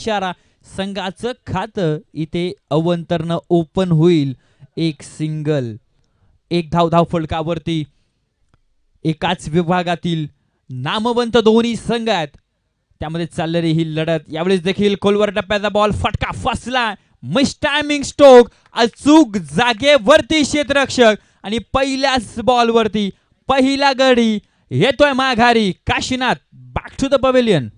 इशारा संघाचं खातं इथे अवंतरनं ओपन होईल. एक सिंगल, एक धाव फलकावरती एकाच विभागातील नामवंत दोन्ही संघ आहेत, त्यामध्ये चाललेली ही लढत. यावेळेस देखील खोलवर टप्प्याचा बॉल फटका फसला. मिस टायमिंग स्ट्रोक, अचूक जागेवरती क्षेत्ररक्षक आणि पहिल्याच बॉलवरती पहिला गडी येतोय माघारी. Kashinath back to the pavilion.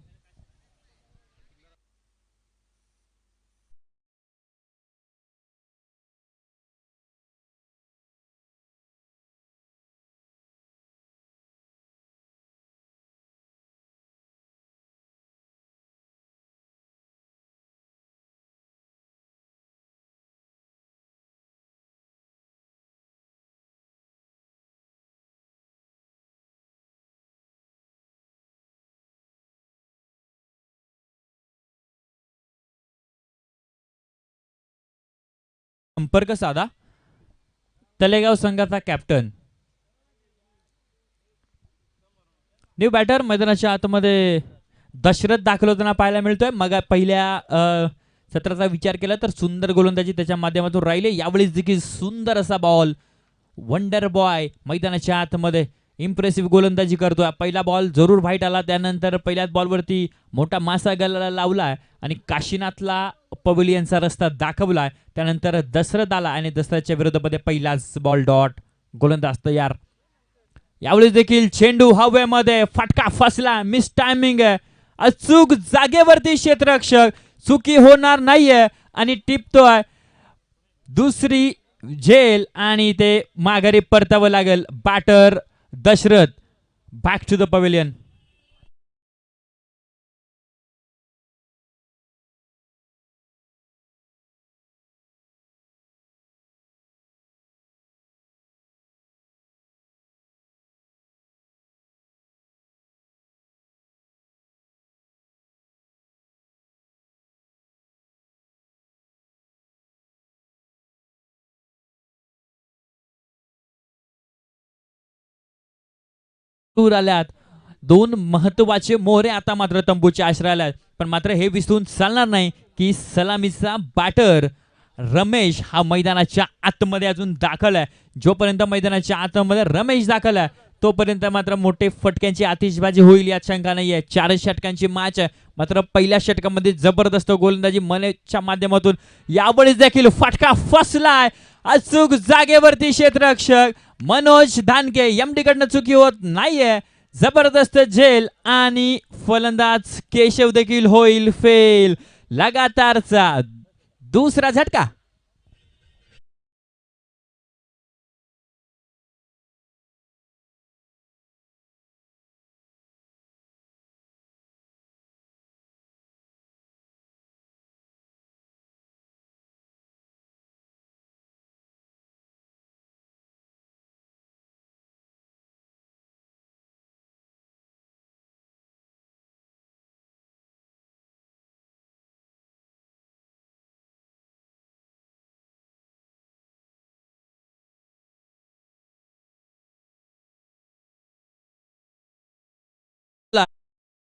संपर्क साधा तलेगाव संघाचा कॅप्टन. न्यू बॅटर मैदानाच्या आतमध्ये दशरथ दाखल होताना पाहायला मिळतोय. मग पहिल्या सत्राचा विचार केला तर सुंदर गोलंदाजी त्याच्या माध्यमातून राहिले. यावेळेस देखील सुंदर असा बॉल. वंडर बॉय मैदानाच्या आतमध्ये इम्प्रेसिव्ह गोलंदाजी करतोय. पहिला बॉल जरूर व्हाईट आला, त्यानंतर पहिल्याच बॉलवरती मोठा मासा गल्ला लावलाय आणि काशीनाथला पवेलियनचा रस्ता दाखवलाय. त्यानंतर दशरथ आला आणि दशरथच्या विरोधामध्ये पहिलाच बॉल डॉट. गोलंदाज तयार. यावेळेस देखील चेंडू हवेमध्ये फटका फसला. मिस टायमिंग आहे. अचूक जागेवरती क्षेत्ररक्षक, चुकी होणार नाहीये आणि टिपतोय. दुसरी झेल आणि ते माघारी परतावं लागेल. Batter Dashrath back to the pavilion. दूर आल्यात दोन महत्वाचे मोहरे आता मात्र तंबूच्या आश्रयाला आहेत. पण मात्र हे विसरून चालणार नाही की सलामीचा बॅटर रमेश हा मैदानाच्या आतमध्ये अजून दाखल आहे. जोपर्यंत मैदानाच्या आतमध्ये रमेश दाखल आहे तोपर्यंत मात्र मोठे फटक्यांची आतिषबाजी होईल यात शंका नाहीये. 4 षटकांची मॅच आहे. मात्र पहिल्या षटकामध्ये जबरदस्त गोलंदाजी मनेच्या माध्यमातून यावेळेस देखील फटका फसलाय. अचूक जागेवरती क्षेत्ररक्षक मनोज धानके एमडी कडनं चुकी होत नाहीये. जबरदस्त झेल आणि फलंदाज केशव देखील होईल फेल. लगातारचा दुसरा झटका.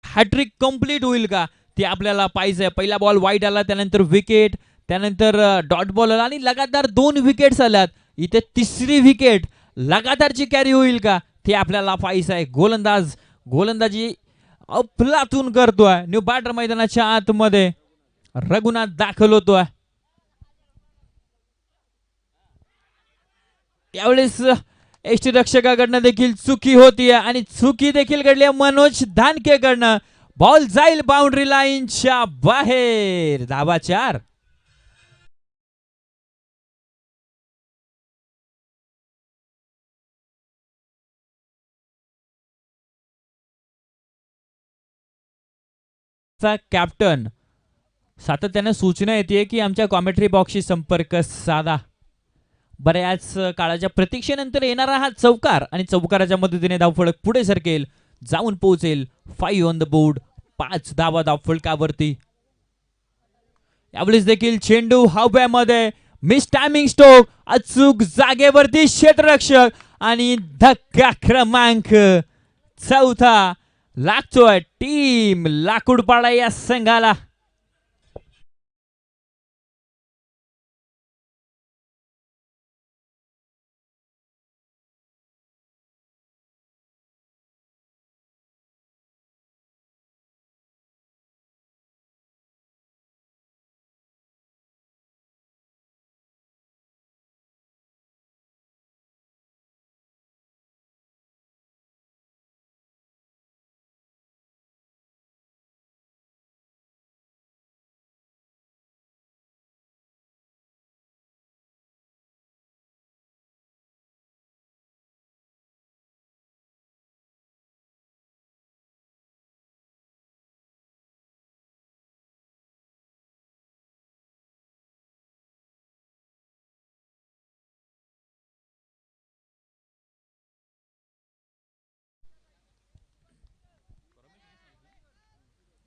हॅट्रिक कंप्लीट होईल का ते आपल्याला पाहिजे. पहिला बॉल वाईट आला, त्यानंतर विकेट, त्यानंतर डॉट बॉल आला आणि लगातार 2 विकेट्स आल्यात. इथे तिसरी विकेट लगातारची कॅरी होईल का ते आपल्याला पाहिजे आहे. गोलंदाजी अफलातून करतोय. न्यू बॅटर मैदानाच्या आतमध्ये रघुनाथ दाखल होतोय. यावेळेस यष्टीरक्षकाकडनं देखील चुकी होतीये आणि चुकी देखील घडली मनोज धानकेकडनं. बॉल जाईल बाउंड्री लाईनच्या बाहेर. धाबा 4. कॅप्टन सातत्याने सूचना येते की आमच्या कॉमेंट्री बॉक्सशी संपर्क साधा. बऱ्याच काळाच्या प्रतीक्षेनंतर येणारा हा चौकार आणि चौकाराच्या मदतीने धावफलक पुढे सरकेल, जाऊन पोहोचेल 5 ऑन द बोर्ड. 5 धावा धावफलकावरती. यावेळेस देखील चेंडू हव्यामध्ये. मिस टायमिंग स्ट्रोक, अचूक जागेवरती क्षेत्ररक्षक आणि धक्का क्रमांक 4 लागतोय. टीम लाकूडपाडा या संघाला.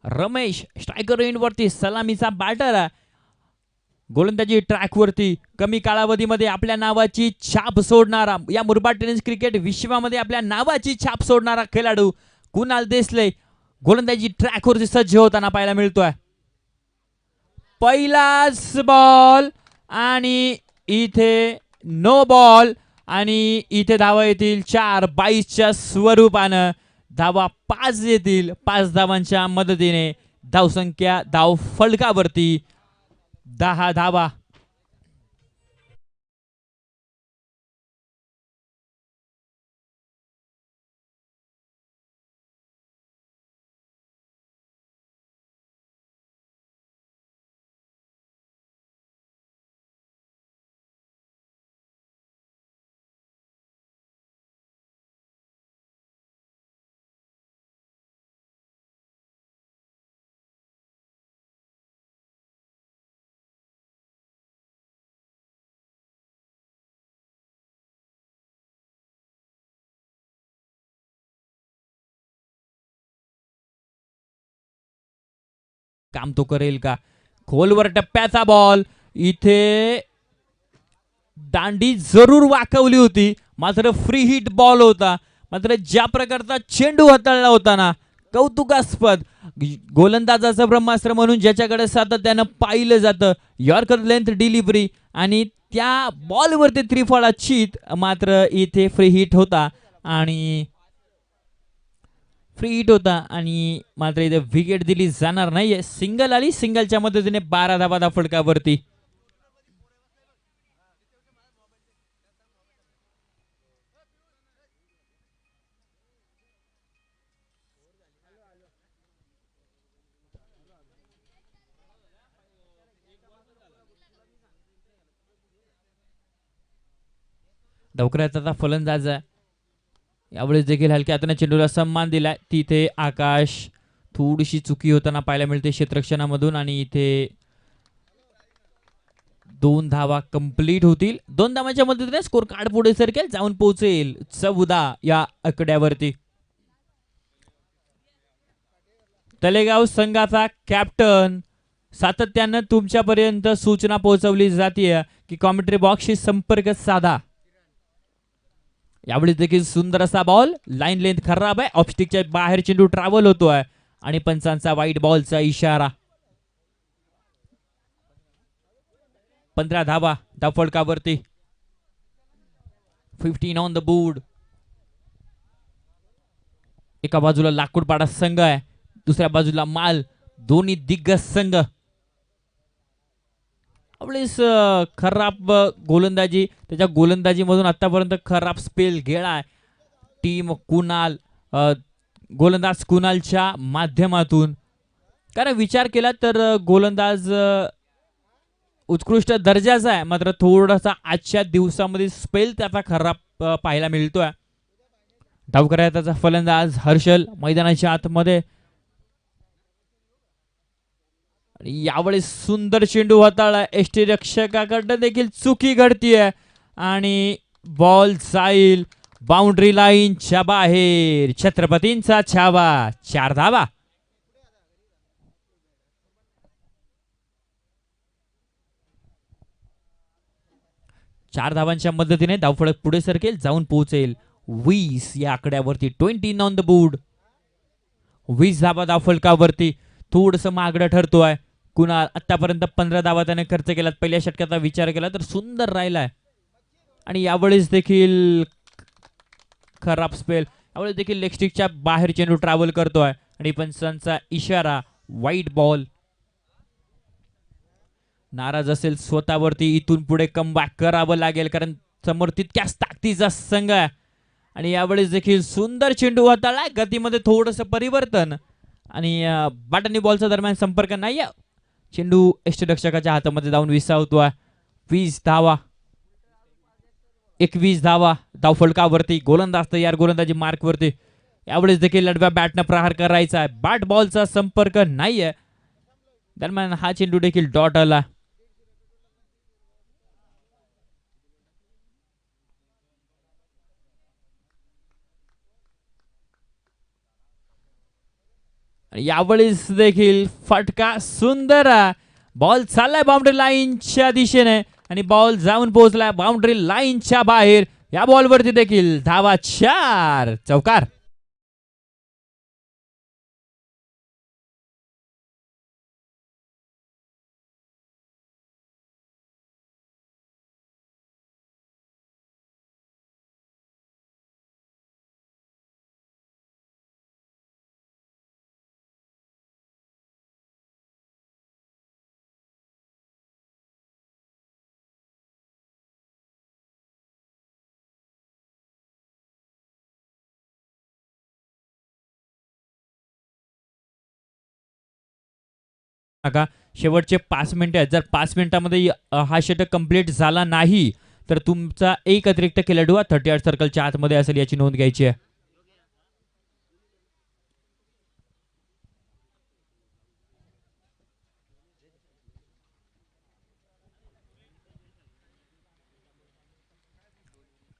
रमेश स्ट्रायकर रेंजवरती सलामीचा बॅटर. गोलंदाजी ट्रॅकवरती कमी कालावधीमध्ये आपल्या नावाची छाप सोडणारा, या मुरबाड टेनिस क्रिकेट विश्वामध्ये आपल्या नावाची छाप सोडणारा खेळाडू कुणाल देसले गोलंदाजी ट्रॅकवरती सज्ज होताना पाहायला मिळतोय. पहिलाच बॉल आणि इथे नो बॉल आणि इथे धावा येतील 4-22च्या स्वरूपानं. धावा 5 येतील. 5 धावांच्या मदतीने धावसंख्या धाव फलकावरती 10 धावा. काम तो करेल का? खोलवर टप्प्याचा बॉल. इथे दांडी जरूर वाकवली होती, मात्र फ्री हिट बॉल होता. मात्र ज्या प्रकारचा चेंडू हाताळला होता ना, कौतुकास्पद. गोलंदाजाचं ब्रह्मास्त्र म्हणून ज्याच्याकडे सातत्यानं पाहिलं जातं, यॉर्कर लेंथ डिलिव्हरी आणि त्या बॉलवरती त्रिफळा चित. मात्र इथे फ्री हिट होता आणि मात्र इथे विकेट दिली जाणार नाहीये. सिंगल आली. सिंगलच्या मदतीने 12 धावा फलकावरती. डवकऱ्याचा फलंदाज आहे. यावेळेस देखील हलक्या हाताने चेंडूला सन्मान दिलाय. तिथे आकाश थोडीशी चुकी होताना पाहायला मिळते क्षेत्ररक्षणामधून आणि इथे 2 धावा कंप्लीट होतील. 2 धावांच्या मदतीने स्कोर कार्ड पुढे सरकेल, जाऊन पोहोचेल 14 या आकड्यावरती. तलेगाव संघाचा कॅप्टन सातत्यानं तुमच्यापर्यंत सूचना पोहोचवली जाते की कॉमेंट्री बॉक्सशी संपर्क साधा. यावेळी देखील सुंदर असा बॉल. लाईन लेंथ खराब आहे. ऑफस्टिकच्या बाहेर चेंडू ट्रॅव्हल होतोय आणि पंचांचा वाईट बॉलचा इशारा. 15 धावा धावफलकावरती. 15 ऑन द बोर्ड. एका बाजूला लाकूडपाडा संघ आहे, दुसऱ्या बाजूला माल. दोन्ही दिग्गज संघ. आपलीच खराब गोलंदाजी, त्याच्या गोलंदाजीमधून आतापर्यंत खराब स्पेल गेला टीम कुणाल, गोलंदाज कुणालच्या माध्यमातून. कारण विचार केला तर गोलंदाज उत्कृष्ट दर्जाचा आहे, मात्र थोडासा आजच्या दिवसामध्ये स्पेल त्याचा खराब पाहायला मिळतोय. धाव करायचा त्याचा फलंदाज हर्षल मैदानाच्या आतमध्ये. यावेळेस सुंदर चेंडू हाताळला. एसटी रक्षकाकडनं देखील चुकी घडतीये आणि बॉल जाईल बाउंड्री लाईनच्या बाहेर. छत्रपतींचा छावा. 4 धावा. चार धावांच्या मदतीने धावफलक पुढे सरकेल, जाऊन पोहोचेल 20 या आकड्यावरती. 20 ऑन द बोर्ड. 20 धावा धावफलकावरती. थोडस मागडं ठरतोय. कुणाल आतापर्यंत 15 धावा त्याने खर्च केलात. पहिल्या षटकाचा विचार केला तर सुंदर राहिलाय आणि यावेळेस देखील खराब स्पेल. यावेळेस देखील लेग स्टिकच्या बाहेर चेंडू ट्रॅव्हल करतोय आणि पंचांचा इशारा वाईट बॉल. नाराज असेल स्वतःवरती. इथून पुढे कमबॅक करावं लागेल कारण समोर तितक्याच ताकदीचा संघ आहे आणि यावेळेस देखील सुंदर चेंडू हाताळला. गतीमध्ये थोडस परिवर्तन आणि बॅट बॉलचा दरम्यान संपर्क नाही. चेंडू यष्टिरक्षकाच्या हातामध्ये जाऊन विसावतोय. 20 धावा. 21 धावा धावफलकावरती. गोलंदाज तयार, गोलंदाजी मार्कवरती. यावेळेस देखील लढव्या बॅटनं प्रहार करायचा आहे. बॅट बॉलचा संपर्क नाहीये. दरम्यान हा चेंडू देखील डॉट आला. यावेळेस देखील फटका सुंदर बॉल चाललाय बाउंड्री लाईनच्या दिशेने आणि बॉल जाऊन पोहोचलाय बाउंड्री लाईनच्या बाहेर. या बॉलवरती देखील धावा 4 चौकार. शेवटचे 5 मिनिटं आहेत. जर 5 मिनिटांमध्ये हा षटक कंप्लीट झाला नाही तर तुमचा एक अतिरिक्त खेळाडू 38 सर्कलच्या आतमध्ये असेल याची नोंद घ्यायची आहे.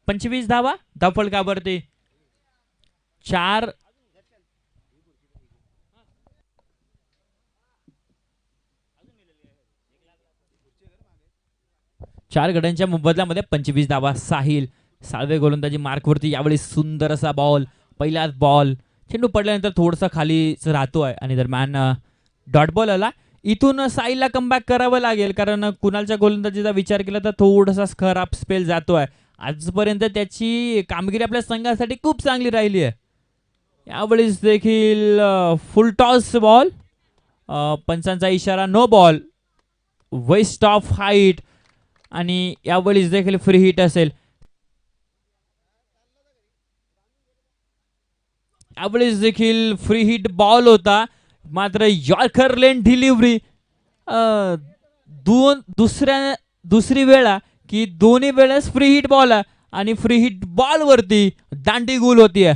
पंचवीस धावा धावफलकावरती 4 गड्यांच्या मुबदल्यामध्ये 25 धावा. साहिल साळवे गोलंदाजी मार्कवरती यावेळी सुंदर असा बॉल. पहिलाच बॉल चेंडू पडल्यानंतर थोडासा खालीच राहतोय आणि दरम्यान डॉट बॉल आला. इथून साहिलला कमबॅक करावं लागेल कारण कुणालच्या गोलंदाजीचा विचार केला तर थोडासा खराब स्पेल जातोय. आजपर्यंत त्याची कामगिरी आपल्या संघासाठी खूप चांगली राहिली आहे. यावेळेस देखील फुल टॉस बॉल. पंचांचा इशारा no ball waist of height आणि यावेळेस देखील फ्री हिट असेल. यावेळेस देखील फ्री हिट बॉल होता मात्र यॉर्कर लेन डिलिव्हरी. दुसरी वेळा की दोन्ही वेळेस फ्री हिट बॉल आणि फ्री हिट बॉल वरती दांडी गुल होतीये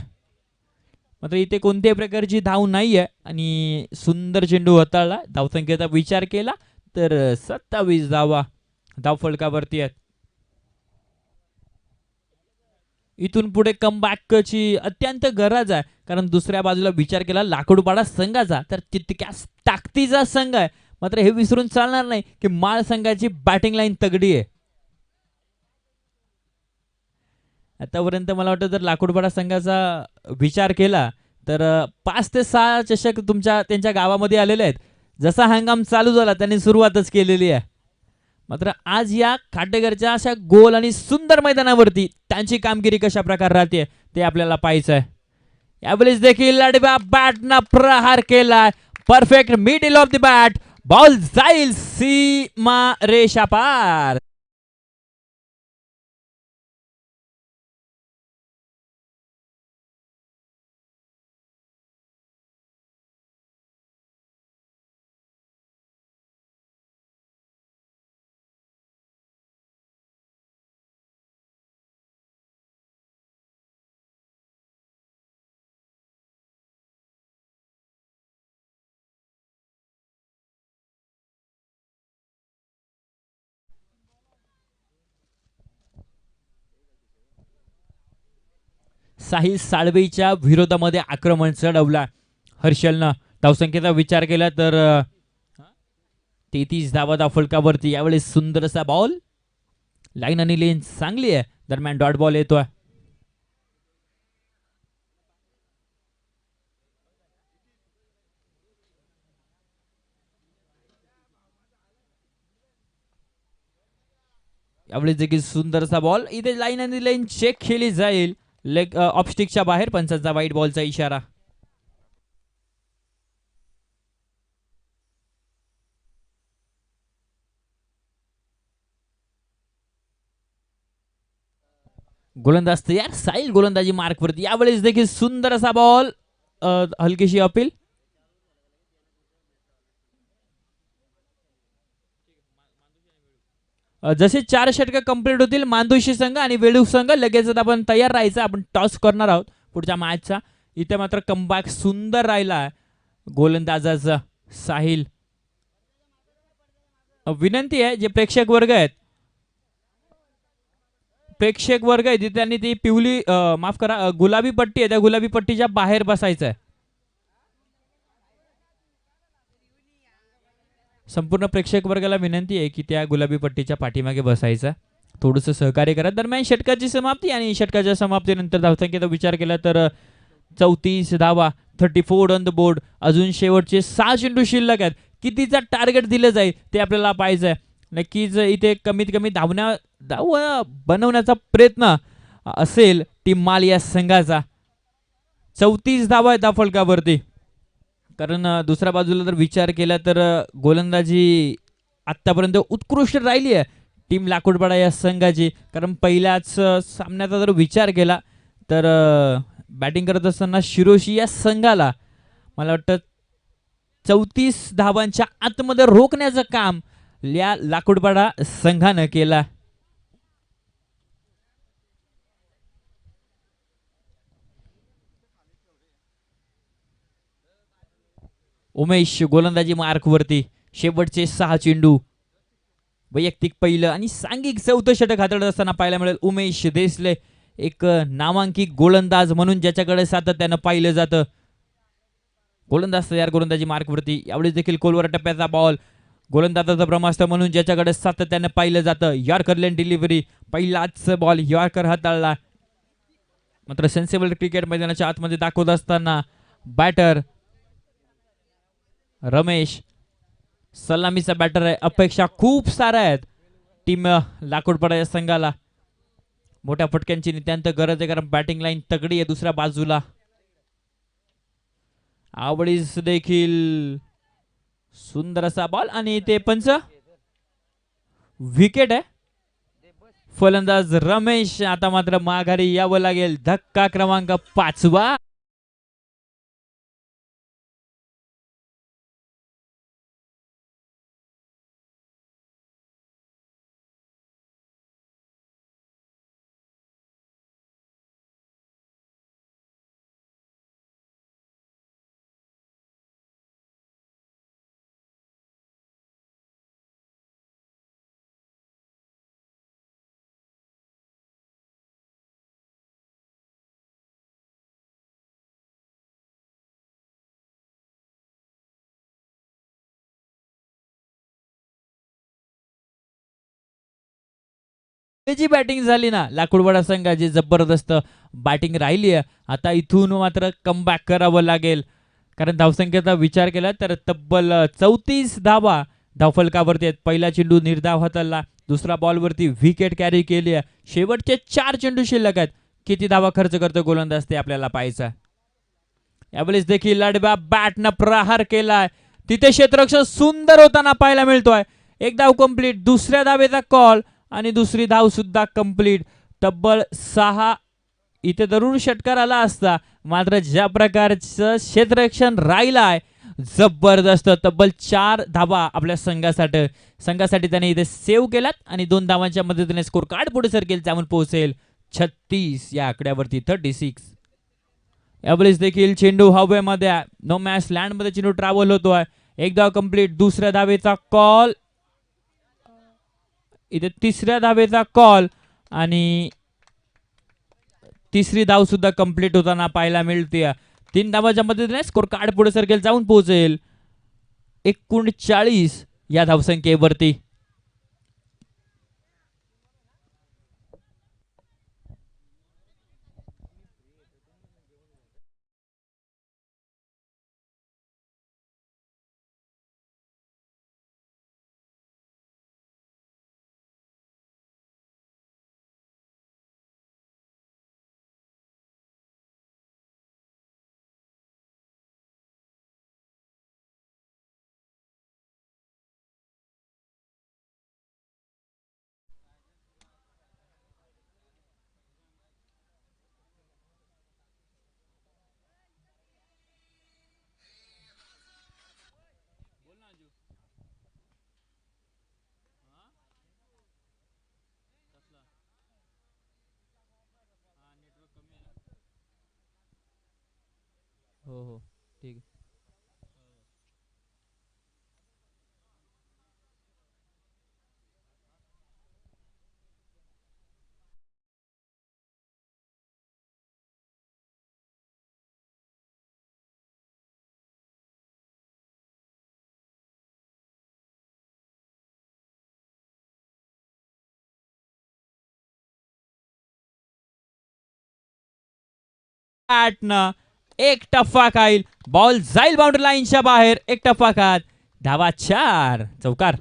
मात्र इथे कोणत्याही प्रकारची धाव नाहीये आणि सुंदर चेंडू हाताळला. धावसंख्येचा विचार केला तर 27 धावा धावफलकावरती आहेत. इथून पुढे कमबॅकची अत्यंत गरज आहे कारण दुसऱ्या बाजूला विचार केला लाकडूपाडा संघाचा तर तितक्याच ताकदीचा संघ आहे. मात्र हे विसरून चालणार नाही की माळ संघाची बॅटिंग लाईन तगडी आहे. आतापर्यंत मला वाटतं जर लाकडूपाडा संघाचा विचार केला तर 5 ते 6 चषक त्यांच्या गावामध्ये आलेले आहेत. जसा हंगाम चालू झाला त्यांनी सुरुवातच केलेली आहे. मात्र आज या खाटेकरच्या अशा गोल आणि सुंदर मैदानावरती त्यांची कामगिरी कशा प्रकारे राहते ते आपल्याला पाहायचं आहे. यावेळेस देखील बॅटनं प्रहार केला. Perfect middle of the bat. Ball जाईल सीमा रेषा पार. साहिल साळवेच्या विरोधामध्ये आक्रमण चढवला हर्षलनं. धावसंख्येचा विचार केला तर 33 धावा धावफलकावरती. यावेळेस सुंदर असा बॉल. लाईन आणि लेन चांगली आहे. दरम्यान डॉट बॉल येतोय. यावेळेस देखील सुंदर असा बॉल. इथे लाईन आणि लेन चेक केली जाईल. लेग ऑफस्टिकच्या बाहेर. पंचांचा वाईट बॉलचा इशारा. गोलंदाज तयार. साहिल गोलंदाजी मार्कवरती. यावेळेस देखील सुंदर असा बॉल. हलकीशी अपील. जसे 4 षटक कंप्लीट होतील मांदुशी संघ आणि वेळूक संघ लगेच आपण तयार राहायचं. आपण टॉस करणार आहोत पुढच्या मॅचचा. इथे मात्र कमबॅक सुंदर राहिला गोलंदाजाचा साहिल. विनंती आहे जे प्रेक्षक वर्ग आहेत त्यांनी ती पिवली माफ करा गुलाबी पट्टी आहे त्या गुलाबी पट्टीच्या बाहेर बसायचं आहे. संपूर्ण प्रेक्षक वर्गाला विनंती आहे की त्या गुलाबी पट्टीच्या पाठीमागे बसायचा, थोडंसं सहकार्य करा. दरम्यान षटकाची समाप्ती आणि षटकाच्या समाप्तीनंतर धावसंख्येचा विचार केला तर 34 धावा, 34 ऑन द बोर्ड. अजून शेवटचे 6 चेंडू शिल्लक आहेत. कितीचा टार्गेट दिलं जाईल ते आपल्याला पाहायचं आहे. नक्कीच इथे कमीत कमी धाव बनवण्याचा प्रयत्न असेल टीम माल या संघाचा. 34 धावा आहेत फलकावरती. कारण दुसऱ्या बाजूला जर विचार केला तर गोलंदाजी आत्तापर्यंत उत्कृष्ट राहिली आहे टीम लाकूडपाडा या संघाची. कारण पहिल्याच सामन्याचा जर विचार केला तर बॅटिंग करत असताना शिरोशी या संघाला मला वाटतं 34 धावांच्या आतमध्ये रोखण्याचं काम या लाकूडपाडा संघानं केला. उमेश गोलंदाजी मार्कवरती. शेवटचे 6 चेंडू. वैयक्तिक पहिलं आणि सांघिक चौथं षटक हाताळत असताना पाहायला मिळेल उमेश देसले, एक नामांकित गोलंदाज म्हणून ज्याच्याकडे सातत्यानं पाहिलं जातं. गोलंदाज तयार गोलंदाजी मार्कवरती. यावेळी देखील खोलवर टप्प्याचा बॉल. गोलंदाजाचं ब्रह्मास्त्र म्हणून ज्याच्याकडे सातत्यानं पाहिलं जातं. यॉर्कर लेन डिलिव्हरी. पहिलाच बॉल यॉर्कर हाताळला. मात्र सेन्सिबल क्रिकेट मैदानाच्या आतमध्ये दाखवत असताना बॅटर रमेश सलामीचा बॅटर आहे. अपेक्षा खूप साऱ्या आहेत टीम लाकूडपाडा या संघाला. मोठ्या फटक्यांची नितांत गरज आहे कारण बॅटिंग लाईन तगडी आहे दुसऱ्या बाजूला. आवडीस देखील सुंदर असा बॉल आणि ते पंच विकेट आहे. फलंदाज रमेश आता मात्र माघारी यावं लागेल. धक्का क्रमांक 5वा. जी बॅटिंग झाली ना लाकूडवाडा संघाची, जबरदस्त बॅटिंग राहिली आहे. आता इथून मात्र कमबॅक करावं लागेल कारण धावसंख्येचा विचार केला तर तब्बल 34 धावा धावफलकावरती आहेत. पहिला चेंडू निर्धाव हाताळला. दुसरा बॉलवरती विकेट कॅरी केली आहे. शेवटचे 4 चेंडू शिल्लक आहेत. किती धावा खर्च करतो गोलंदाज ते आपल्याला पाहायचं. यावेळेस देखील लाडब्या बॅटनं प्रहार केलाय. तिथे क्षेत्ररक्षण सुंदर होताना पाहायला मिळतोय. एक धाव कंप्लीट. दुसऱ्या धावेचा कॉल आणि दुसरी धाव सुद्धा कंप्लीट. तब्बल 6. इथे जरूर षटकार आला असता मात्र ज्या प्रकारचं क्षेत्ररक्षण राहिलाय जबरदस्त. तब्बल 4 धावा आपल्या संघासाठी त्याने इथे सेव्ह केलात आणि 2 धावांच्या मदतीने स्कोर कार्ड पुढे सरकेल, जाऊन पोहोचेल 36 या आकड्यावरती. 36. यावेळेस देखील चेंडू हवेमध्ये. नो मॅच लँड मध्ये चेंडू ट्रॅव्हल होतोय. एक धाव कंप्लीट. दुसऱ्या धावेचा कॉल. इथे तिसऱ्या धावेचा कॉल आणि तिसरी धाव सुद्धा कंप्लीट होताना पाहायला मिळते. 3 धावांच्या मदतीने स्कोर कार्ड पुढे सरकेल, जाऊन पोहोचेल 39 या धावसंख्येवरती. हो हो ठीक आहे. बॅटनं एक टप्पा खाईल, बॉल जाईल बाउंड्री लाईनच्या बाहेर, एक टप्पा खात, धावा 4, चौकार.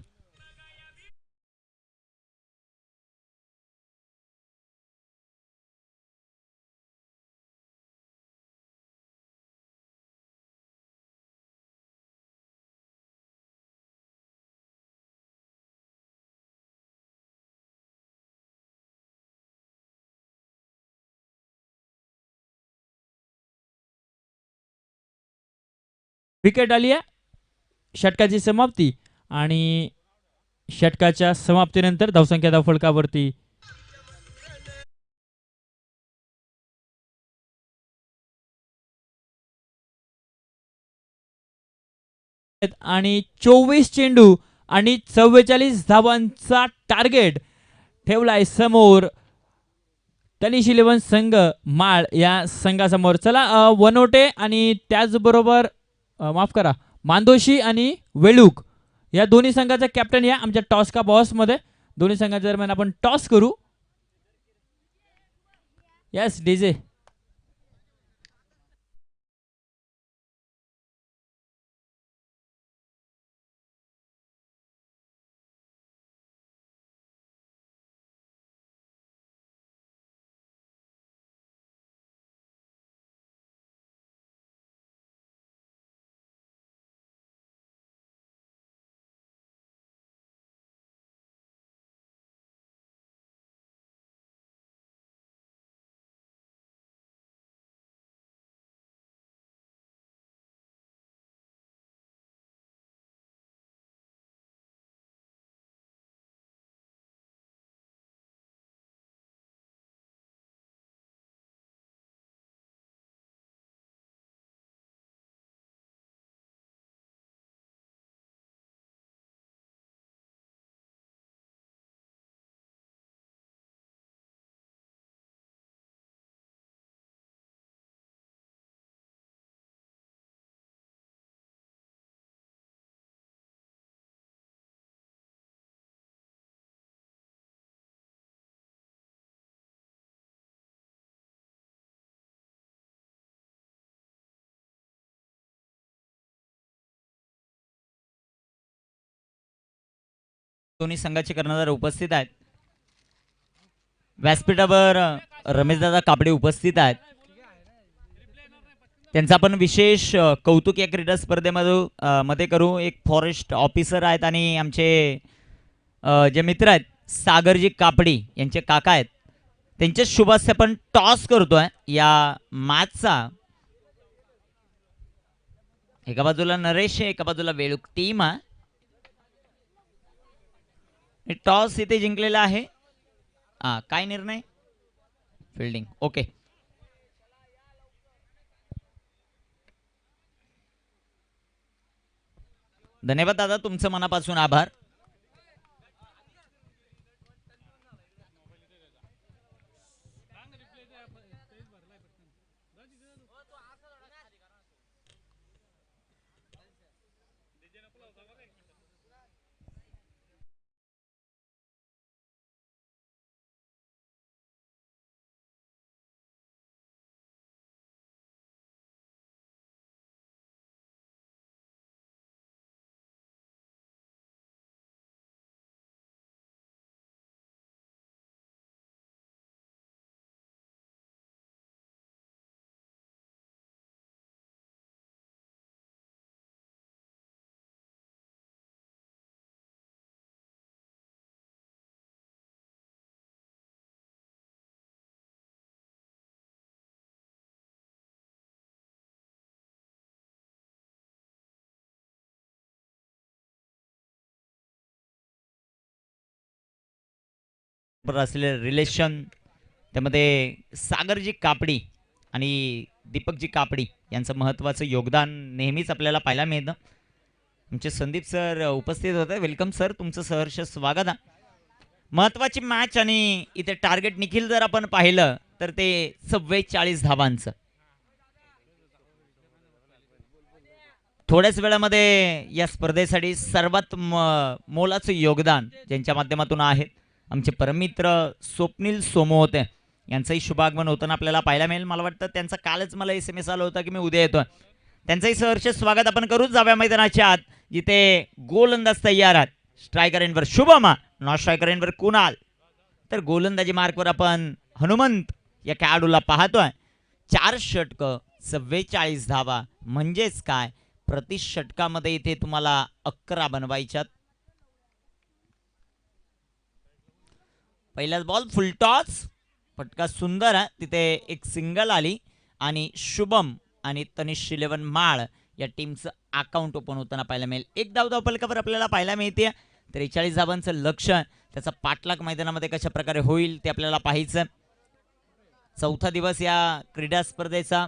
विकेट आली आहे, षटकाची समाप्ती आणि षटकाच्या समाप्तीनंतर धावसंख्या धावफलकावरती आणि 24 चेंडू आणि 44 धावांचा टार्गेट ठेवलाय समोर तनिष 11 संघ माळ या संघासमोर. चला वनोटे आणि त्याचबरोबर माफ करा मांदोशी आणि वेळूक या दोन्ही संघाचा कॅप्टन या आमच्या टॉस का बॉस मध्ये. दोन्ही संघाच्या दरम्यान आपण टॉस करू. Yes DJ. दोन्ही संघाचे कर्णधार उपस्थित आहेत. व्यासपीठावर रमेशदादा कापडे उपस्थित आहेत. त्यांचा आपण विशेष कौतुक या क्रीडा स्पर्धेमध्ये मध्ये करू. एक फॉरेस्ट ऑफिसर आहेत आणि आमचे जे मित्र आहेत सागरजी कापडी यांचे काका आहेत, त्यांच्या शुभास्ते आपण टॉस करतोय या मॅचचा. एका बाजूला नरेश एका बाजूला वेळूक टीम आहे. टॉस इथे जिंकलेला आहे. काय निर्णय? फिल्डिंग. ओके. धन्यवाद दादा, तुमचं मनापासून आभार. असलेले रिलेशन त्यामध्ये सागरजी कापडी आणि दीपकजी कापडी यांचं महत्त्वाचं योगदान नेहमीच आपल्याला पाहायला मिळतं. आमचे संदीप सर उपस्थित होते. वेलकम सर, तुमचं सहर्ष स्वागत आहे. महत्त्वाची मॅच आणि इथे टार्गेट निखिल जर आपण पाहिलं तर ते 44 धावांचं. थोड्याच वेळामध्ये या स्पर्धेसाठी सर्वात मोलाचं योगदान ज्यांच्या माध्यमातून आहेत आमचे परममित्र स्वप्नील सोमो होते, यांचंही शुभागमन होताना आपल्याला पाहायला मिळेल. मला वाटतं त्यांचा कालच मला SMS आला होता की मी उद्या येतो. त्यांचंही सहर्ष स्वागत आपण करूच जाव्या मैदानाच्या आत, जिथे गोलंदाज तयार आहेत. स्ट्रायकर एंडवर शुभम, नॉन स्ट्रायकर एंडवर कुणाल. तर गोलंदाजी मार्कवर आपण हनुमंत या खेळाडूला पाहतोय. 4 षटकं 44 धावा, म्हणजेच काय, प्रति षटकामध्ये इथे तुम्हाला 11 बनवायच्यात. पहिलाच बॉल फुलटॉस, फटका सुंदर आहे, तिथे एक सिंगल आली आणि शुभम आणि तनिष 11 माळ या टीमचं अकाउंट ओपन होताना पाहायला मिळेल. एक धावफलकावर आपल्याला पाहायला मिळते. 43 धावांचं लक्ष, त्याचा पाठलाग मैदानामध्ये कशा प्रकारे होईल ते आपल्याला पाहायचं. चौथा दिवस या क्रीडा स्पर्धेचा.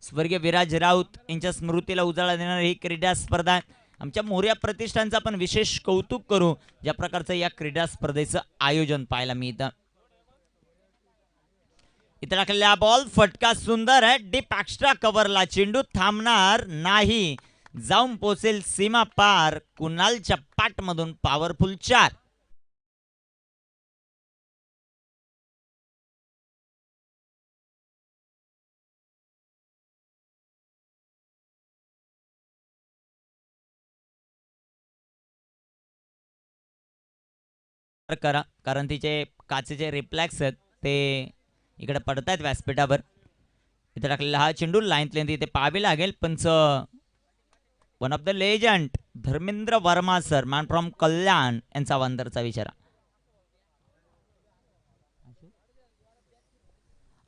स्वर्गीय विराज राऊत यांच्या स्मृतीला उजाळा देणारी ही क्रीडा स्पर्धा आहे. आमच्या मोरया प्रतिष्ठानचं आपण विशेष कौतुक करू, ज्या प्रकारचं या क्रीडा स्पर्धेचं आयोजन पाहायला मिळतं. इथे टाकलेला बॉल, फटका सुंदर आहे, डीप एक्स्ट्रा कव्हरला चेंडू थांबणार नाही, जाऊन पोहोचेल सीमा पार. कुणालच्या पाठमधून पॉवरफुल 4. करा, कारण तिचे काचेचे रिफ्लॅक्स आहेत ते इकडे पडत आहेत व्यासपीठावर. इथे टाकलेला हा चेंडू लाईन लेंथ इथे पाहावी लागेल. पंच one of the legend Dharmendra Verma sir, man from Kalyan, यांचा वंदरचा विचारा.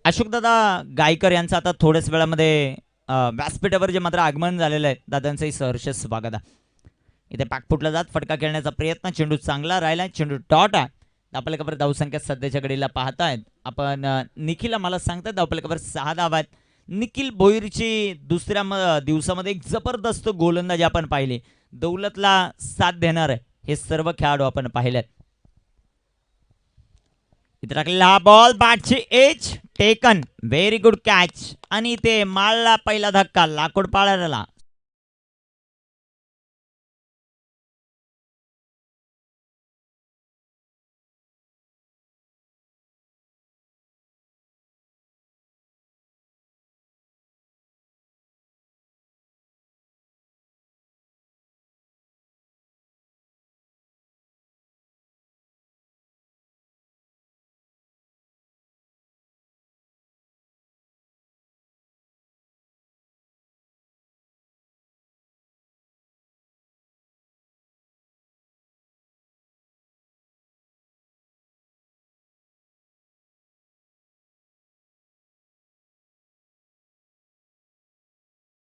अशोकदादा गायकर यांचं आता थोड्याच वेळामध्ये व्यासपीठावर जे मात्र आगमन झालेलं आहे, दादांचंही सहर्ष स्वागत आहे. इथे पाक फुटला जात, फटका खेळण्याचा प्रयत्न, चेंडू चांगला राहिला, चेंडू डॉट आहे. धावफलकावर धावसंख्या सध्याच्या घडीला पाहतायत आपण. निखिल मला सांगतात धावफलकावर 6 धावा आहेत. निखिल भोईरची दुसऱ्या दिवसामध्ये एक जबरदस्त गोलंदाजी आपण पाहिली. दौलतला साथ देणार आहे हे सर्व खेळाडू आपण पाहिलेत. इथे टाकलेला हा बॉल, बॅटची edge taken, very good catch, आणि इथे माळला पहिला धक्का, लाकूड पाळायला.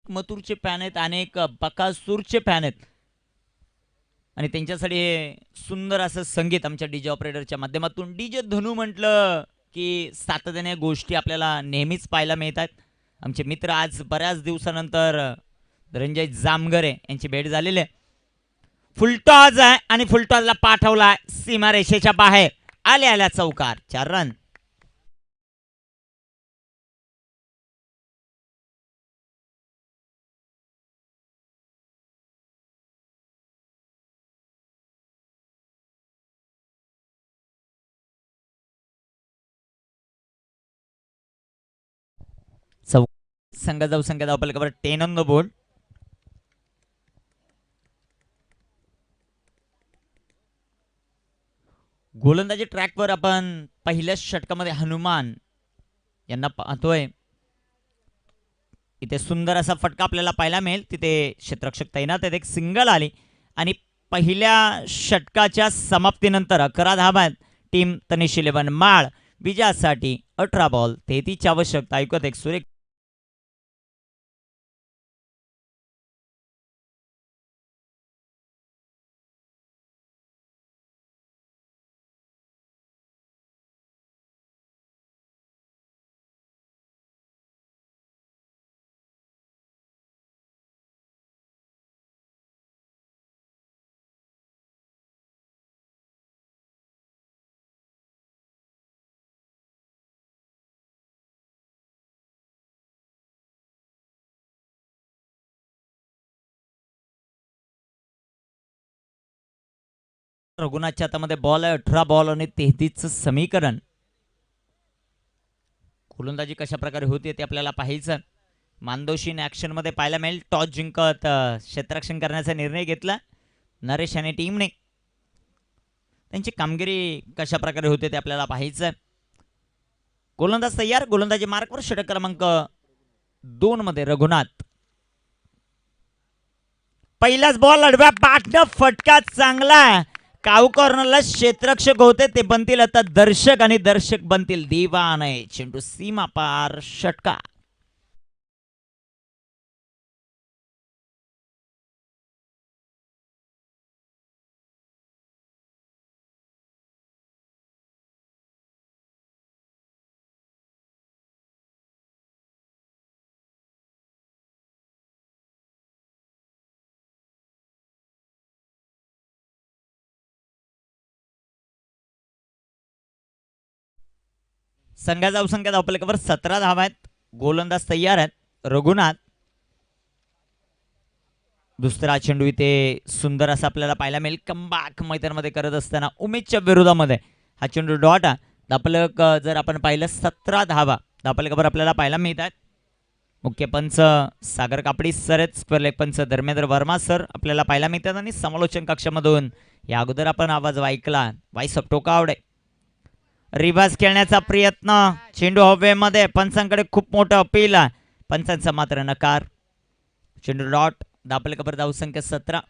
मथुरचे फॅन आहेत, अनेक बकासूरचे फॅन आहेत, आणि त्यांच्यासाठी हे सुंदर असं संगीत आमच्या डीजे ऑपरेटरच्या माध्यमातून. डीजे धनू म्हटलं की सातत्याने गोष्टी आपल्याला नेहमीच पाहायला मिळतात. आमचे मित्र आज बऱ्याच दिवसानंतर धनंजय जामगरे यांची भेट झालेली आहे. फुलटॉस आहे आणि फुलटॉसला पाठवला सीमारेषेच्या बाहेर, आल्या चौकार, 4 रन. संघ जाऊ संख्या धावफलकावर 10 ऑन द बोर्ड. गोलंदाजी ट्रॅकवर आपण पहिल्याच षटकामध्ये हनुमान यांना पाहतोय. इथे सुंदर असा फटका आपल्याला पाहायला मिळेल. तिथे क्षेत्ररक्षक तैनात आहेत, एक सिंगल आली, आणि पहिल्या षटकाच्या समाप्तीनंतर 11 धावा. टीम तनिष 11 माळ विजयासाठी 18 बॉल 33 आवश्यकता. ऐकत एक सुरेख रघुनाथच्या हातामध्ये बॉल आहे. 18 बॉल आणि 33चं समीकरण. गोलंदाजी कशा प्रकारे होते ते आपल्याला पाहायचं. मानदोशीन ॲक्शनमध्ये पाहायला मिळेल. टॉस जिंकत क्षेत्ररक्षण करण्याचा निर्णय घेतला नरेश आणि टीमने. त्यांची कामगिरी कशा प्रकारे होते ते आपल्याला पाहायचं. गोलंदाज तयार. गोलंदाजी मार्कवर षटक क्रमांक 2 मध्ये रघुनाथ. पहिलाच बॉल आडव्या पाठनं फटका चांगला. काऊ कॉर्नरला क्षेत्ररक्षक होते ते बनतील आता दर्शक आणि दर्शक बनतील दिवाने. चेंडू सीमा पार षटका. संघाचा धावसंख्या धावफलकावर 17 धावा आहेत. गोलंदाज तयार आहेत रघुनाथ. दुसरा चेंडू इथे सुंदर असा आपल्याला पाहायला मिळेल. कमबॅक मैदानामध्ये करत असताना उमेशच्या विरोधामध्ये हा चेंडू डॉट. धावफलक जर आपण पाहिलं 17 धावा धावफलकावर आपल्याला पाहायला मिळतात. मुख्य पंच सागर कापडी सर आहेत. स्क्वेअर लेग पंच धर्मेंद्र वर्मा सर आपल्याला पाहायला मिळतात. आणि समालोचन कक्षामधून या अगोदर आपण आवाज ऐकला वाईस ऑफ टोकावडे. रिव्हर्स खेळण्याचा प्रयत्न. चेंडू हवेमध्ये. पंचांकडे खूप मोठं अपील. पंचांचा मात्र नकार. चेंडू डॉट. धावफलकावर धावसंख्या 17.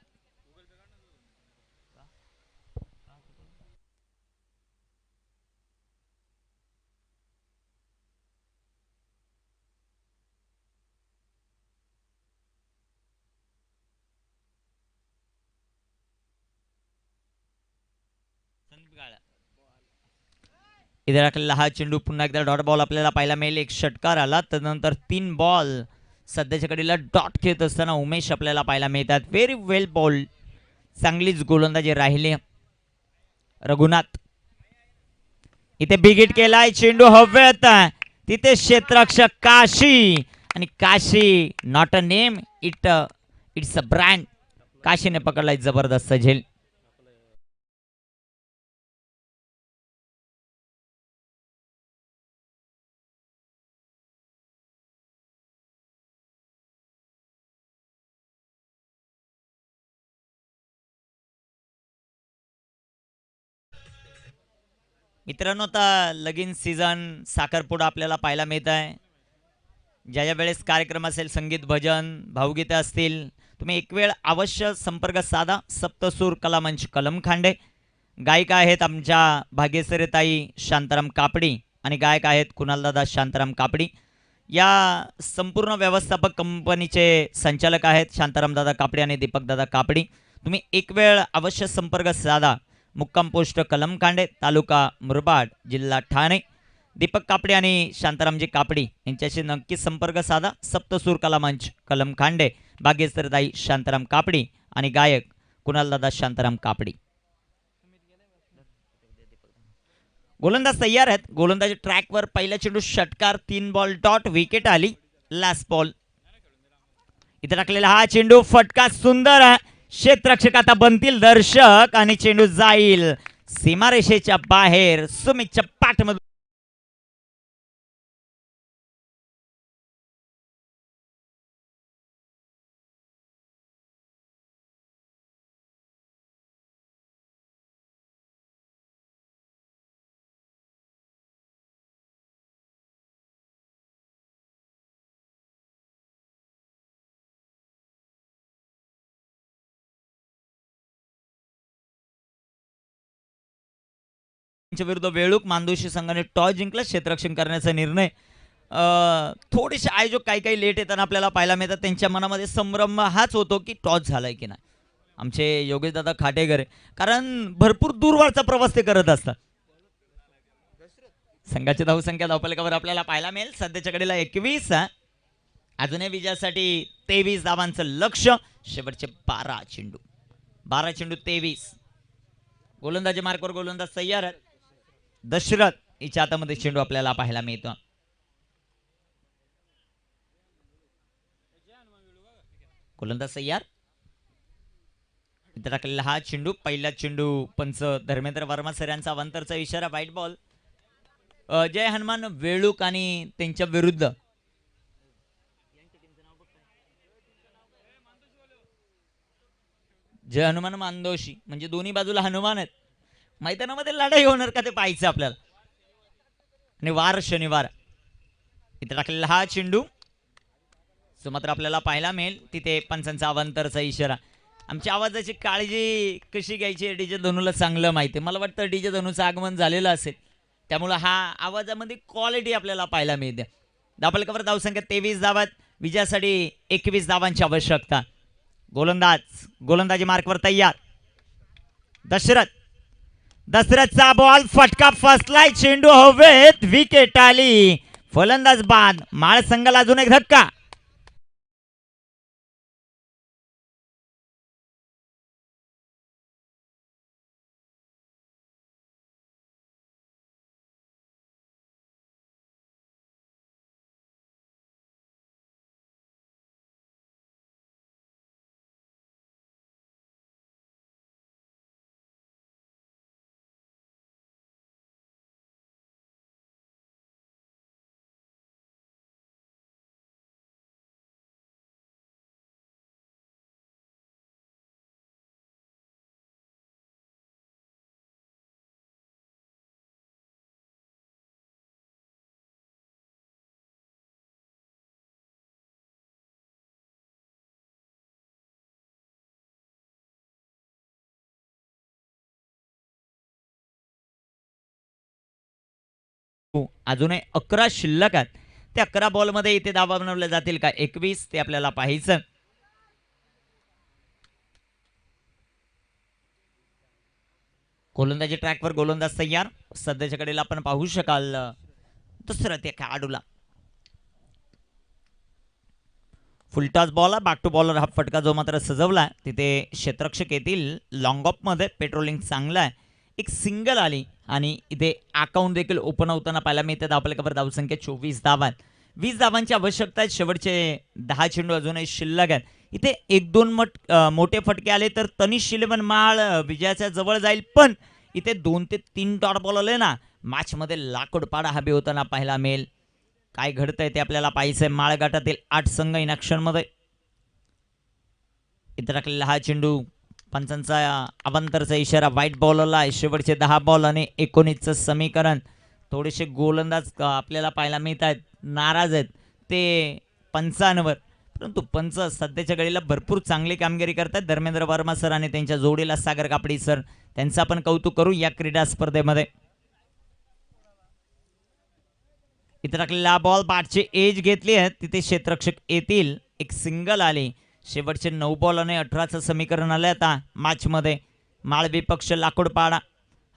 इथे टाकलेला हा चेंडू पुन्हा एकदा डॉट बॉल आपल्याला पाहायला मिळेल. एक षटकार आला. त्यानंतर 3 बॉल. सध्याच्या कडीला डॉट खेळत असताना उमेश आपल्याला पाहायला मिळतात. व्हेरी वेल बॉल. चांगलीच गोलंदाजी राहिली. रघुनाथ इथे बिगिट केलाय. चेंडू हवेत. तिथे क्षेत्ररक्षक काशी. आणि Kashi not a name it's a brand. काशीने पकडलाय जबरदस्त झेल. मित्रांनो आता लगीन सीझन साखरपुडा आपल्याला पाहायला मिळत आहे. ज्या ज्या वेळेस कार्यक्रम असेल संगीत भजन भावगीतं असतील तुम्ही एक वेळ अवश्य संपर्क साधा. सप्तसूर कलामंच कलमखांडे. गायिका आहेत आमच्या भाग्यश्रीताई शांताराम कापडी आणि गायक आहेत कुणालदादा शांताराम कापडी. या संपूर्ण व्यवस्थापक कंपनीचे संचालक आहेत शांतारामदादा कापडी आणि दीपकदादा कापडी. तुम्ही एक वेळ अवश्य संपर्क साधा. मुक्काम पोस्ट कलमखांडे तालुका मुरबाड जिल्हा ठाणे. दीपक कापडे आणि शांतारामजी कापडी यांच्याशी नक्की संपर्क साधा. सप्तसूर कलामंच कलमखांडे. भाग्यश्रीताई शांताराम कापडी आणि गायक कुणालदादा शांताराम कापडी. गोलंदाज तयार आहेत. गोलंदाजी ट्रॅकवर. पहिला चेंडू षटकार. 3 बॉल डॉट. विकेट आली. Last ball. इथे टाकलेला हा चेंडू फटका सुंदर आहे. क्षेत्ररक्षक आता बनतील दर्शक आणि चेंडू जाईल सीमारेषेच्या बाहेर. सुमितच्या पाठमधून विरुद्ध वेळूक मानदोशी संघाने टॉस जिंकला. क्षेत्ररक्षण करण्याचा निर्णय. थोडेसे आयोजक काही काही लेट येताना आपल्याला पाहायला मिळतात. त्यांच्या मनामध्ये संभ्रम हाच होतो की टॉस झालाय की नाही. आमचे योगेश दादा खाटेकर कारण भरपूर दूरवरचा प्रवास ते करत असतात. संघाची धावसंख्या धावफलकावर आपल्याला पाहायला मिळेल. सध्याच्या कडेला 21. अजूनही विजयासाठी 23 धावांचं लक्ष. शेवटचे 12 चेंडू. 12 चेंडू 23. गोलंदाजी मार्कवर गोलंदाज तयार आहेत. दशरथ हिच्या हातामध्ये चेंडू आपल्याला पाहायला मिळतो. गोलंदाज तयार. इथे टाकलेला हा चेंडू. पहिला चेंडू पंच धर्मेंद्र वर्मा सर यांचा अवंतरचा इशारा. वाईट बॉल. जय हनुमान वेळूक आणि त्यांच्या विरुद्ध जय हनुमान मानदोशी, म्हणजे दोन्ही बाजूला हनुमान आहेत. मैदानामध्ये लढाई होणार का ते पाहायचं आपल्याला. आणि वार शनिवार इथे टाकलेला हा चेंडू जो मात्र आपल्याला पाहायला मिळेल तिथे पंचांचा अवांतरचा इशारा. आमच्या आवाजाची काळजी कशी घ्यायची डीजे धनूला चांगलं माहिती आहे. मला वाटतं डीजे धनूचं आगमन झालेलं असेल, त्यामुळं हा आवाजामध्ये क्वालिटी आपल्याला पाहायला मिळते. धावफलकावर धावसंख्या 23 धावात, विजयासाठी 21 धावांची आवश्यकता. गोलंदाजी मार्कवर तयार. दशरथचा बॉल फटका फसलाय, चेंडू हवेत, विकेट आली. फलंदाज बाद. माळ संघाला अजून एक धक्का. अजूनही 11 शिल्लक आहेत. ते 11 बॉलमध्ये इथे धावा बनवल्या जातील का 21 ते आपल्याला पाहायचं. गोलंदाजी ट्रॅकवर गोलंदाज तयार. सध्याच्या कडेला आपण पाहू शकाल दुसरं ते खेळाडूला full toss ball, back to bowler हा फटका जो मात्र सजवला तिथे क्षेत्ररक्षक येतील. लॉंग ऑफ मध्ये पेट्रोलिंग चांगलं आहे. एक सिंगल आली आणि इथे अकाउंट देखील ओपन होताना पाहायला मिळते. धावफलकावर धावसंख्या 24 धावा, 20 धावांची आवश्यकता आहे. शेवटचे 10 चेंडू अजूनही शिल्लक आहेत. इथे 1-2 मोठे फटके आले तर तनिष इलेव्हन माळ विजयाच्या जवळ जाईल, पण इथे 2 ते 3 डॉट बॉल आले ना, मॅच मध्ये लाकूड पाडा हवे होताना पाहायला मिळेल. काय घडतंय ते आपल्याला पाहायचंय. माळ गटातील 8 संघ इन ऍक्शन मध्ये. इथे टाकलेला हा चेंडू पंचांचा अवांतरचा इशारा व्हाईट बॉलरला आहे. शेवटचे 10 बॉल आणि 19चं समीकरण. थोडेसे गोलंदाज आपल्याला पाहायला मिळत आहेत, नाराज आहेत ते पंचांवर, परंतु पंच सध्याच्या घडीला भरपूर चांगली कामगिरी करतात. धर्मेंद्र वर्मा सर आणि त्यांच्या जोडीला सागर कापडी सर, त्यांचं आपण कौतुक करू या क्रीडा स्पर्धेमध्ये. इथे टाकलेला बॉल बॅटची एज घेतली आहे, तिथे क्षेत्ररक्षक येतील. एक सिंगल आली. शेवटचे 9 बॉल आणि 18चं समीकरण आलं आता मॅच मध्ये. माळ विपक्ष लाकूड पाडा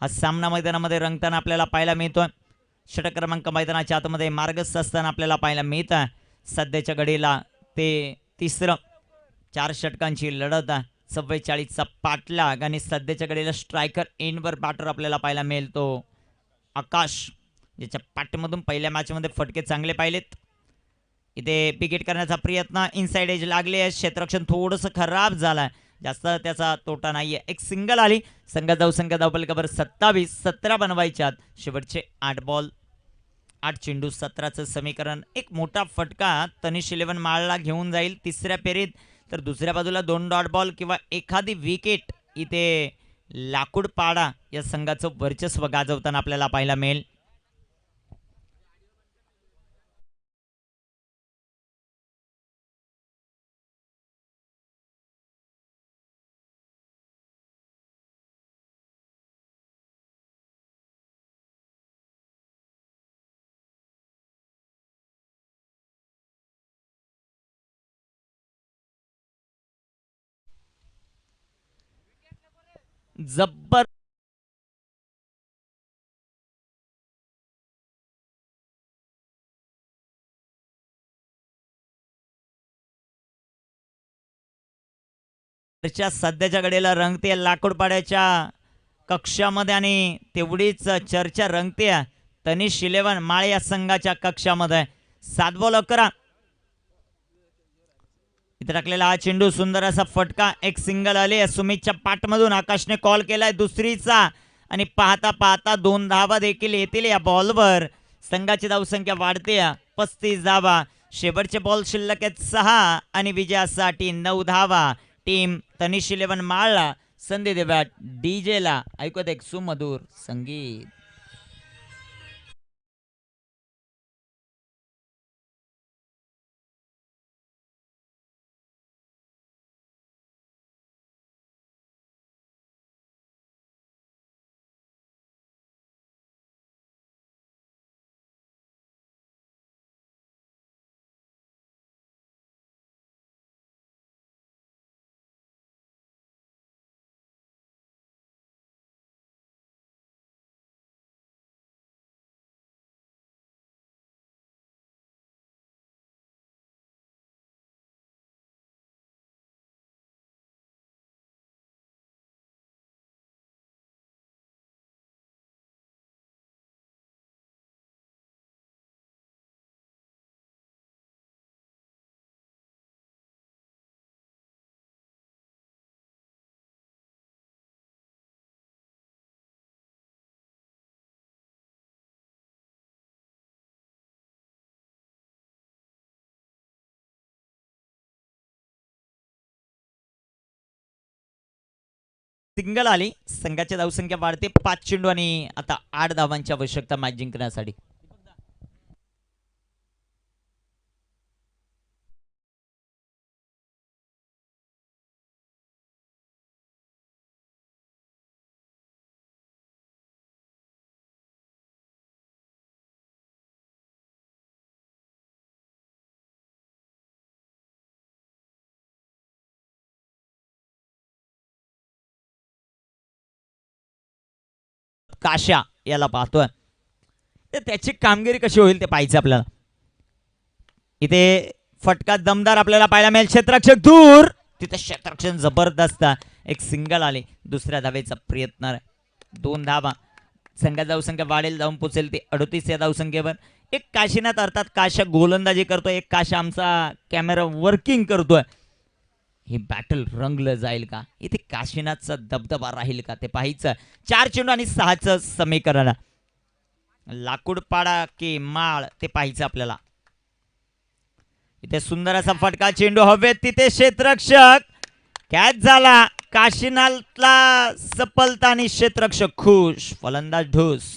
हा सामना मैदानामध्ये रंगताना आपल्याला पाहायला मिळतोय. षटक क्रमांक मैदानाच्या आतमध्ये मार्गस्थ असताना आपल्याला पाहायला मिळतं. सध्याच्या घडीला ते तिसरं 4 षटकांची लढत आहे. 44चा पाठलाग आणि सध्याच्या घडीला स्ट्रायकर एंडवर बॅटर आपल्याला पाहायला मिळेल तो आकाश, ज्याच्या पाठीमधून पहिल्या मॅचमध्ये फटके चांगले पाहिलेत. इथे पिकेट करण्याचा प्रयत्न, इनसाइड एज लागले आहे. क्षेत्ररक्षण थोडंसं खराब झालं, जास्त त्याचा तोटा नाहीये. एक सिंगल आली. संघात धावसंख्या धावफलकावर 27, 17 बनवायच्यात. शेवटचे 8 बॉल 8 चेंडू 17चं समीकरण. एक मोठा फटका तनिष इलेव्हन माळला घेऊन जाईल तिसऱ्या फेरीत, तर दुसऱ्या बाजूला 2 डॉट बॉल किंवा एखादी विकेट इथे लाकूड पाडा या संघाचं वर्चस्व गाजवताना आपल्याला पाहायला मिळेल. जब्बर सध्याच्या घडीला रंगते लाकूडपाड्याच्या कक्षामध्ये आणि तेवढीच चर्चा रंगते तनिष इलेव्हन माळे या संघाच्या कक्षामध्ये. 7 बॉल 11. इथे टाकलेला हा चेंडू सुंदर असा फटका. एक सिंगल आले सुमितच्या पाठमधून. आकाशने कॉल केलाय दुसरीचा आणि पाहता पाहता 2 धावा देखील येतील या बॉलवर. संघाची धावसंख्या वाढते 35 धावा. शेवटचे बॉल शिल्लक आहेत 6 आणि विजयासाठी 9 धावा. टीम तनिष 11 माळला संधी देव्या डीजे ला. ऐकत एक सुमधुर संगीत. सिंगल आली. संघाची धावसंख्या वाढते 5 चेंडू आणि आता 8 धावांची आवश्यकता मॅच जिंकण्यासाठी. काशा याला पाहतोय तर त्याची कामगिरी कशी होईल ते पाहायचं आपल्याला. इथे फटका दमदार आपल्याला पाहायला मिळेल. क्षेत्ररक्षक दूर. तिथे क्षेत्ररक्षण जबरदस्त. एक सिंगल आले. दुसऱ्या धावेचा प्रयत्न. 2 धावा. संघाची धावसंख्या वाढेल जाऊन पोचेल ते 38 या धावसंख्येवर. एक काशीनाथ अर्थात काशा गोलंदाजी करतोय. एक काशा आमचा कॅमेरा वर्किंग करतोय. ही बॅटल रंगलं जाईल का? इथे काशीनाथचा दबदबा राहील का ते पाहायचं. 4 चेंडू आणि 6चं समीकरण. लाकूडपाडा की माळ ते पाहायचं आपल्याला. इथे सुंदर असा फटका. चेंडू हवेत. तिथे क्षेत्ररक्षक कॅच झाला. काशीनाथला सफलता आणि क्षेत्ररक्षक खुश. फलंदाज ढोस.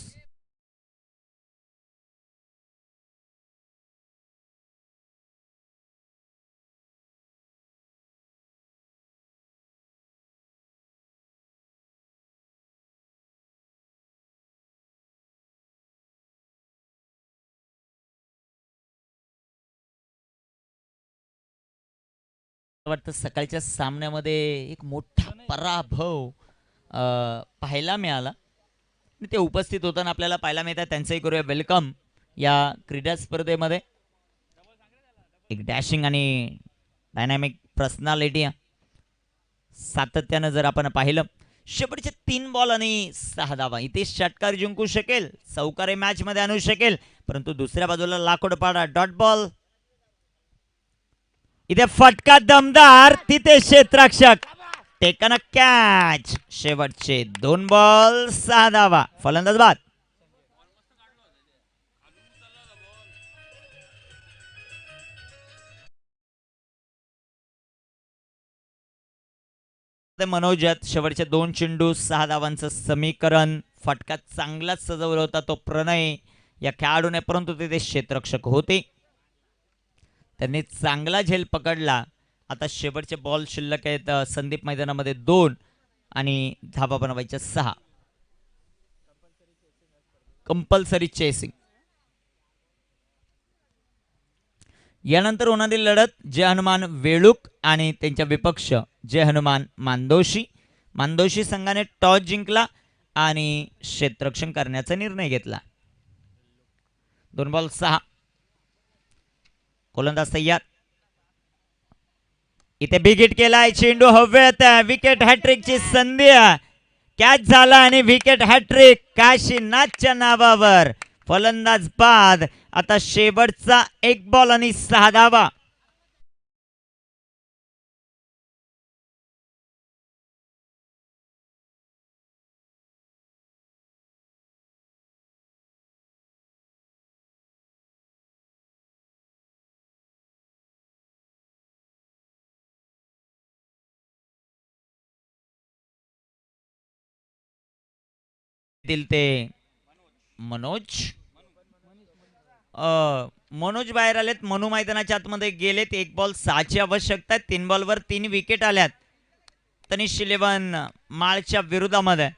वाटतं सकाळच्या सामन्यामध्ये एक मोठा पराभव पाहायला मिळाला. ते उपस्थित होताना आपल्याला पाहायला मिळतात. त्यांचंही करूया वेलकम या क्रीडा स्पर्धेमध्ये. एक डॅशिंग आणि डायनॅमिक पर्सनॅलिटी सातत्यानं जर आपण पाहिलं. शेवटचे 3 बॉल आणि 6 धावा. इथे षटकार जिंकू शकेल. चौकारी मॅच मध्ये आणू शकेल. परंतु दुसऱ्या बाजूला लाकूडपाडा डॉट बॉल. इथे फटका दमदार. तिथे क्षेत्ररक्षक टेकन कॅच. शेवटचे 2 बॉल 6 धावा. फलंदाज बाद. मनोजत शेवटचे 2 चेंडू 6 धावांचं समीकरण. फटका चांगलाच सजवला होता तो प्रणय या खेळाडूने. परंतु तिथे क्षेत्ररक्षक होते. त्यांनी चांगला झेल पकडला. आता शेवटचे बॉल शिल्लक आहेत संदीप मैदानामध्ये 2 आणि धाबा बनवायच्या 6. Compulsory chasing. यानंतर होणारी लढत जय हनुमान वेळूक आणि त्यांच्या विपक्ष जय हनुमान मांदोशी. मांदोशी संघाने टॉस जिंकला आणि क्षेत्ररक्षण करण्याचा निर्णय घेतला. 2 बॉल 6. गोलंदाज तयार. इथे बिग हिट केलाय. चेंडू हवेत. विकेट हॅट्रिकची संधी. कॅच झाला आणि विकेट हॅट्रिक काशीनाथच्या नावावर. फलंदाज बाद. आता शेवटचा 1 बॉल आणि 6 धावा. ते मनोज मनोज बाहेर आलेत. मनू मैदानाच्या आतमध्ये गेलेत. 1 बॉल 6ची आवश्यकता आहे. 3 बॉलवर 3 विकेट आल्यात तनिष 11 माळच्या विरोधामध्ये.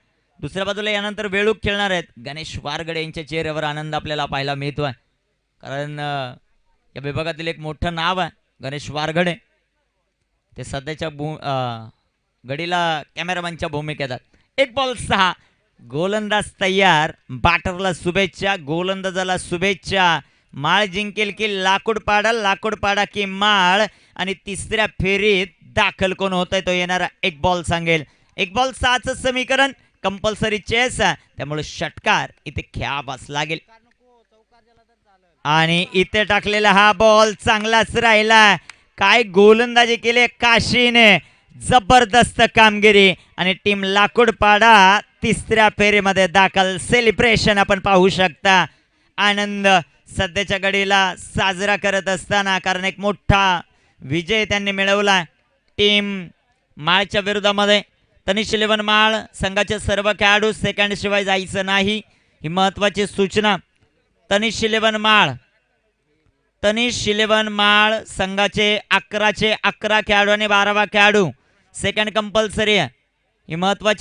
दुसऱ्या बाजूला यानंतर वेळूक खेळणार आहेत. गणेश वारगडे यांच्या चेहऱ्यावर आनंद आपल्याला पाहायला मिळतोय, कारण या विभागातील एक मोठं नाव आहे गणेश वारगडे. ते सध्याच्या गडीला कॅमेरामॅनच्या भूमिकेत आहेत. 1 बॉल 6. गोलंदाज तयार. बॅटरला शुभेच्छा, गोलंदाजाला शुभेच्छा. माळ जिंकेल की लाकूड पाडा की माळ, आणि तिसऱ्या फेरीत दाखल कोण होतंय तो येणारा 1 बॉल सांगेल. 1 बॉल 6चं समीकरण कंपल्सरी चेस, त्यामुळे षटकार इथे खेळावाच लागेल. आणि इथे टाकलेला हा बॉल चांगलाच राहिला. काय गोलंदाजी केली काशीने, जबरदस्त कामगिरी, आणि टीम लाकूडपाडा तिसऱ्या फेरीमध्ये दाखल. सेलिब्रेशन आपण पाहू शकता. आनंद सध्याच्या घडीला साजरा करत असताना, कारण एक मोठा विजय त्यांनी मिळवला टीम माळच्या विरोधामध्ये. तनिष 11 माळ संघाचे सर्व खेळाडू सेकंड शिवाय जायचं नाही, ही महत्वाची सूचना. तनिष 11 माळ संघाचे 11 खेळाडू आणि 12वा खेळाडू सेकंड कंपल्सरी आहे, ही महत्वाची